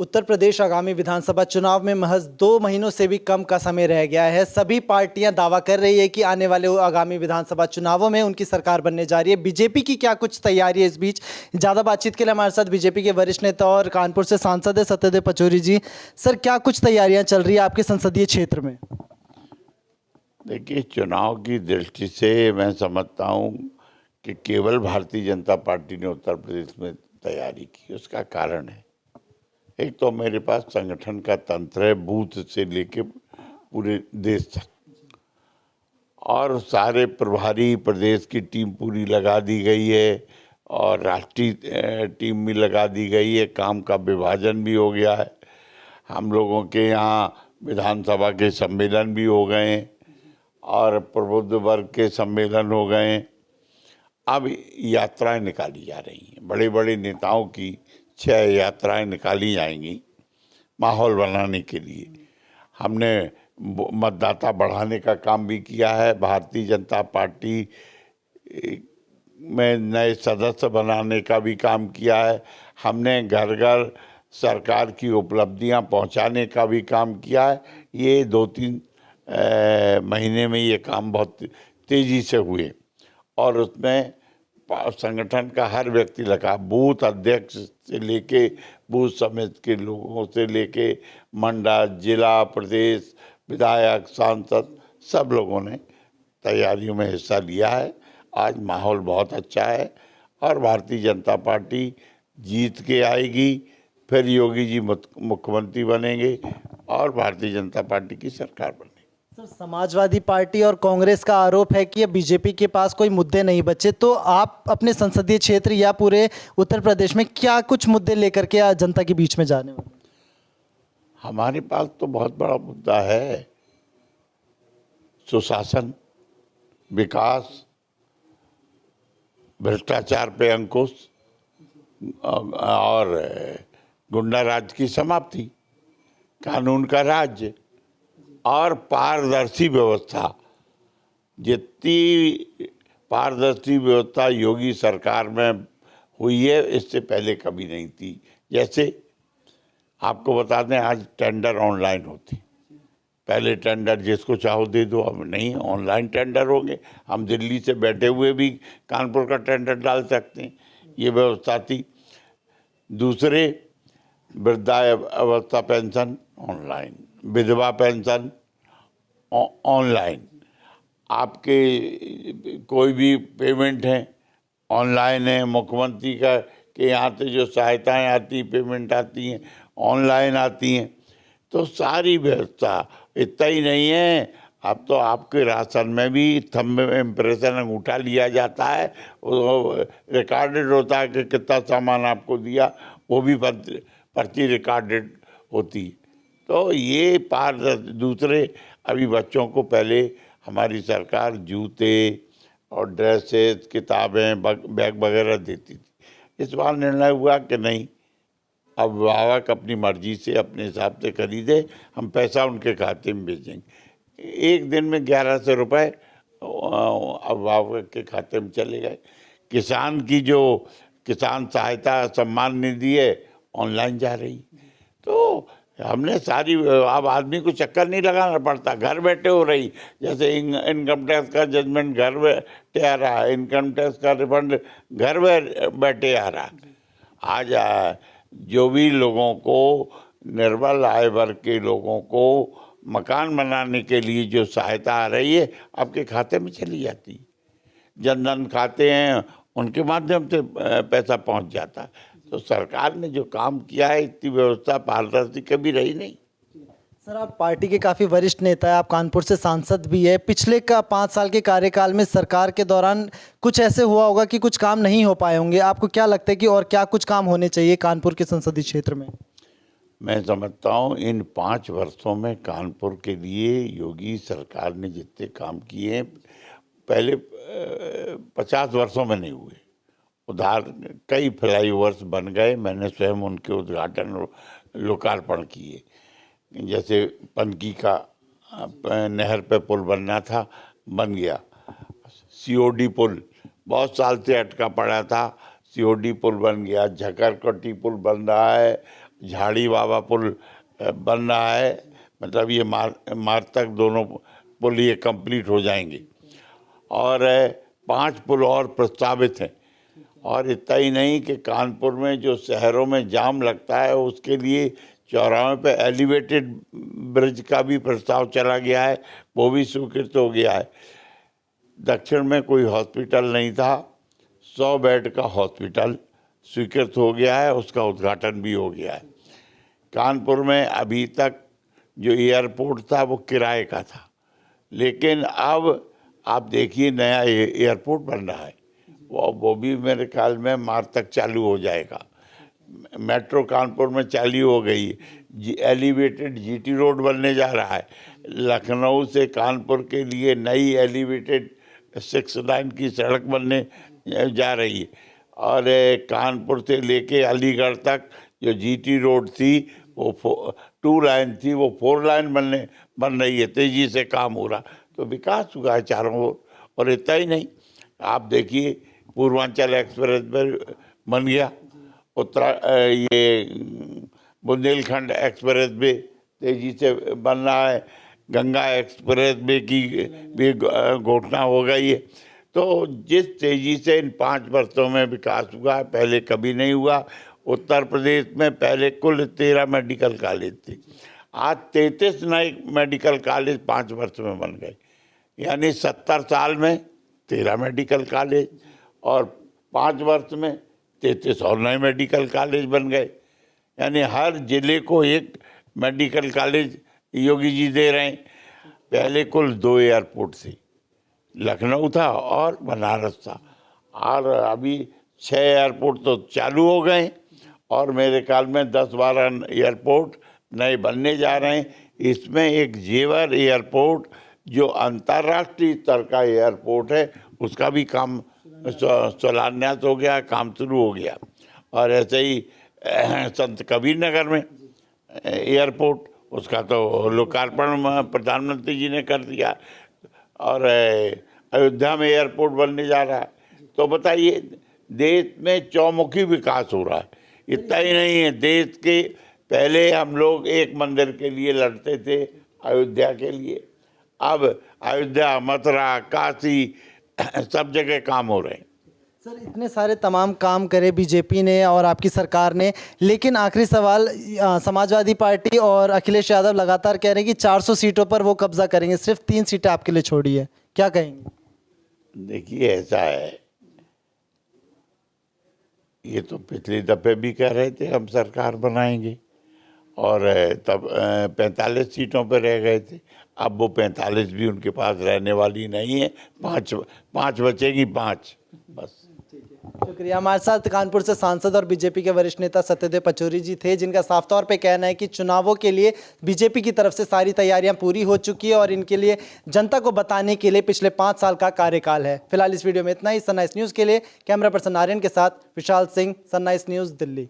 उत्तर प्रदेश आगामी विधानसभा चुनाव में महज 2 महीनों से भी कम का समय रह गया है। सभी पार्टियां दावा कर रही है कि आने वाले आगामी विधानसभा चुनावों में उनकी सरकार बनने जा रही है। बीजेपी की क्या कुछ तैयारी है इस बीच? ज़्यादा बातचीत के लिए हमारे साथ बीजेपी के वरिष्ठ नेता और कानपुर से सांसद है सत्यदेव पचौरी जी। सर, क्या कुछ तैयारियाँ चल रही है आपके संसदीय क्षेत्र में? देखिए, चुनाव की दृष्टि से मैं समझता हूँ कि केवल भारतीय जनता पार्टी ने उत्तर प्रदेश में तैयारी की। उसका कारण है, एक तो मेरे पास संगठन का तंत्र है, बूथ से लेके पूरे देश तक, और सारे प्रभारी प्रदेश की टीम पूरी लगा दी गई है और राष्ट्रीय टीम भी लगा दी गई है। काम का विभाजन भी हो गया है। हम लोगों के यहाँ विधानसभा के सम्मेलन भी हो गए हैं और प्रबुद्ध वर्ग के सम्मेलन हो गए हैं। अब यात्राएं निकाली जा रही हैं, बड़े बड़े नेताओं की 6 यात्राएं निकाली जाएंगी माहौल बनाने के लिए। हमने मतदाता बढ़ाने का काम भी किया है। भारतीय जनता पार्टी में नए सदस्य बनाने का भी काम किया है। हमने घर घर सरकार की उपलब्धियां पहुंचाने का भी काम किया है। ये 2-3 महीने में ये काम बहुत तेजी से हुए और उसमें संगठन का हर व्यक्ति लगा, बूथ अध्यक्ष से लेके बूथ समिति के लोगों से लेके मंडल, जिला, प्रदेश, विधायक, सांसद, सब लोगों ने तैयारियों में हिस्सा लिया है। आज माहौल बहुत अच्छा है और भारतीय जनता पार्टी जीत के आएगी। फिर योगी जी मुख्यमंत्री बनेंगे और भारतीय जनता पार्टी की सरकार बनेगी। सर, समाजवादी पार्टी और कांग्रेस का आरोप है कि अब बीजेपी के पास कोई मुद्दे नहीं बचे, तो आप अपने संसदीय क्षेत्र या पूरे उत्तर प्रदेश में क्या कुछ मुद्दे लेकर के जनता के बीच में जाने वाले? हमारे पास तो बहुत बड़ा मुद्दा है, सुशासन, विकास, भ्रष्टाचार पे अंकुश और गुंडा राज की समाप्ति, कानून का राज्य और पारदर्शी व्यवस्था। जितनी पारदर्शी व्यवस्था योगी सरकार में हुई है, इससे पहले कभी नहीं थी। जैसे आपको बता दें, आज टेंडर ऑनलाइन होती। पहले टेंडर जिसको चाहो दे दो, अब नहीं, ऑनलाइन टेंडर होंगे। हम दिल्ली से बैठे हुए भी कानपुर का टेंडर डाल सकते हैं, ये व्यवस्था थी। दूसरे, वृद्धावस्था पेंशन ऑनलाइन, विधवा पेंशन ऑनलाइन, आपके कोई भी पेमेंट है ऑनलाइन है। मुख्यमंत्री का के यहाँ से जो सहायताएं आती, पेमेंट आती हैं, ऑनलाइन आती हैं। तो सारी व्यवस्था, इतना ही नहीं है, अब तो आपके राशन में भी थंब इम्प्रेशन अंगूठा लिया जाता है, रिकॉर्डेड होता है कि कितना सामान आपको दिया, वो भी पर्ची रिकॉर्डेड होती है। तो ये दूसरे, अभी बच्चों को पहले हमारी सरकार जूते और ड्रेसेस, किताबें, बैग वगैरह देती थी। इस बार निर्णय हुआ कि नहीं, अब अभिभावक अपनी मर्जी से अपने हिसाब से खरीदे, हम पैसा उनके खाते में भेजेंगे। एक दिन में 1100 रुपये अभिभावक के खाते में चले गए। किसान की जो किसान सहायता सम्मान निधि है, ऑनलाइन जा रही। तो हमने सारी, अब आदमी को चक्कर नहीं लगाना पड़ता, घर बैठे हो रही। जैसे इनकम टैक्स का जजमेंट घर बैठे आ रहा है, इनकम टैक्स का रिफंड घर बैठे आ रहा है। आज जो भी लोगों को, निर्बल आय वर्ग के लोगों को मकान बनाने के लिए जो सहायता आ रही है, आपके खाते में चली जाती है। जनधन खाते हैं, उनके माध्यम से पैसा पहुंच जाता है। तो सरकार ने जो काम किया है, इतनी व्यवस्था पारदर्शी कभी रही नहीं। सर, आप पार्टी के काफ़ी वरिष्ठ नेता है, आप कानपुर से सांसद भी है। पिछले 5 साल के कार्यकाल में सरकार के दौरान कुछ ऐसे हुआ होगा कि कुछ काम नहीं हो पाए होंगे। आपको क्या लगता है कि और क्या कुछ काम होने चाहिए कानपुर के संसदीय क्षेत्र में? मैं समझता हूँ इन 5 वर्षों में कानपुर के लिए योगी सरकार ने जितने काम किए हैं, पहले 50 वर्षों में नहीं हुए। उदाहरण, कई फ्लाईओवर्स बन गए, मैंने स्वयं उनके उद्घाटन, लोकार्पण किए। जैसे पनकी का नहर पे पुल बनना था, बन गया। सीओडी पुल बहुत साल से अटका पड़ा था, सीओडी पुल बन गया। झकरकटी पुल बन रहा है, झाड़ी बाबा पुल बन रहा है, मतलब ये मार्च तक दोनों पुल ये कंप्लीट हो जाएंगे। और 5 पुल और प्रस्तावित हैं। और इतना ही नहीं कि कानपुर में जो शहरों में जाम लगता है उसके लिए चौराहों पे एलिवेटेड ब्रिज का भी प्रस्ताव चला गया है, वो भी स्वीकृत हो गया है। दक्षिण में कोई हॉस्पिटल नहीं था, 100 बेड का हॉस्पिटल स्वीकृत हो गया है, उसका उद्घाटन भी हो गया है। कानपुर में अभी तक जो एयरपोर्ट था वो किराए का था, लेकिन अब आप देखिए नया एयरपोर्ट बन रहा है, वो भी मेरे ख्याल में मार्च तक चालू हो जाएगा। मेट्रो कानपुर में चालू हो गई है, एलिवेटेड जीटी रोड बनने जा रहा है। लखनऊ से कानपुर के लिए नई एलिवेटेड 6 लाइन की सड़क बनने जा रही है। और कानपुर से लेके अलीगढ़ तक जो जीटी रोड थी वो 2 लाइन थी, वो 4 लाइन बन रही है, तेजी से काम हो रहा। तो विकास हुआ है चारों ओर। और इतना ही नहीं, आप देखिए पूर्वांचल एक्सप्रेस बन गया, ये बुंदेलखंड एक्सप्रेस वे तेजी से बन रहा है, गंगा एक्सप्रेस वे की भी घोषणा हो गई है। तो जिस तेजी से इन 5 वर्षों में विकास हुआ है, पहले कभी नहीं हुआ। उत्तर प्रदेश में पहले कुल 13 मेडिकल कॉलेज थे, आज 33 नए मेडिकल कॉलेज 5 वर्ष में बन गए। यानी 70 साल में 13 मेडिकल कॉलेज और 5 वर्ष में 33 और नए मेडिकल कॉलेज बन गए। यानी हर जिले को एक मेडिकल कॉलेज योगी जी दे रहे हैं। पहले कुल 2 एयरपोर्ट थे, लखनऊ था और बनारस था, और अभी 6 एयरपोर्ट तो चालू हो गए और मेरे ख्याल में 10-12 एयरपोर्ट नए बनने जा रहे हैं। इसमें एक जेवर एयरपोर्ट जो अंतर्राष्ट्रीय स्तर का एयरपोर्ट है, उसका भी काम शिलान्यास हो गया, काम शुरू हो गया। और ऐसे ही संत कबीर नगर में एयरपोर्ट, उसका तो लोकार्पण प्रधानमंत्री जी ने कर दिया। और अयोध्या में एयरपोर्ट बनने जा रहा है। तो बताइए, देश में चौमुखी विकास हो रहा है। इतना ही नहीं है, देश के पहले हम लोग एक मंदिर के लिए लड़ते थे, अयोध्या के लिए, अब अयोध्या, मथुरा, काशी सब जगह काम हो रहे हैं। सर, इतने सारे तमाम काम करे बीजेपी ने और आपकी सरकार ने, लेकिन आखिरी सवाल, समाजवादी पार्टी और अखिलेश यादव लगातार कह रहे हैं कि 400 सीटों पर वो कब्जा करेंगे, सिर्फ 3 सीटें आपके लिए छोड़ी है, क्या कहेंगे? देखिए, ऐसा है, ये तो पिछले दफे भी कह रहे थे हम सरकार बनाएंगे, और तब 45 सीटों पर रह गए थे। अब वो 45 भी उनके पास रहने वाली नहीं है, 5 बचेगी, 5 बस। शुक्रिया। हमारे साथ कानपुर से सांसद और बीजेपी के वरिष्ठ नेता सत्यदेव पचौरी जी थे, जिनका साफ तौर पे कहना है कि चुनावों के लिए बीजेपी की तरफ से सारी तैयारियां पूरी हो चुकी है और इनके लिए जनता को बताने के लिए पिछले 5 साल का कार्यकाल है। फिलहाल इस वीडियो में इतना ही। सनराइज न्यूज़ के लिए कैमरा पर्सन आर्यन के साथ विशाल सिंह, सनराइज न्यूज़, दिल्ली।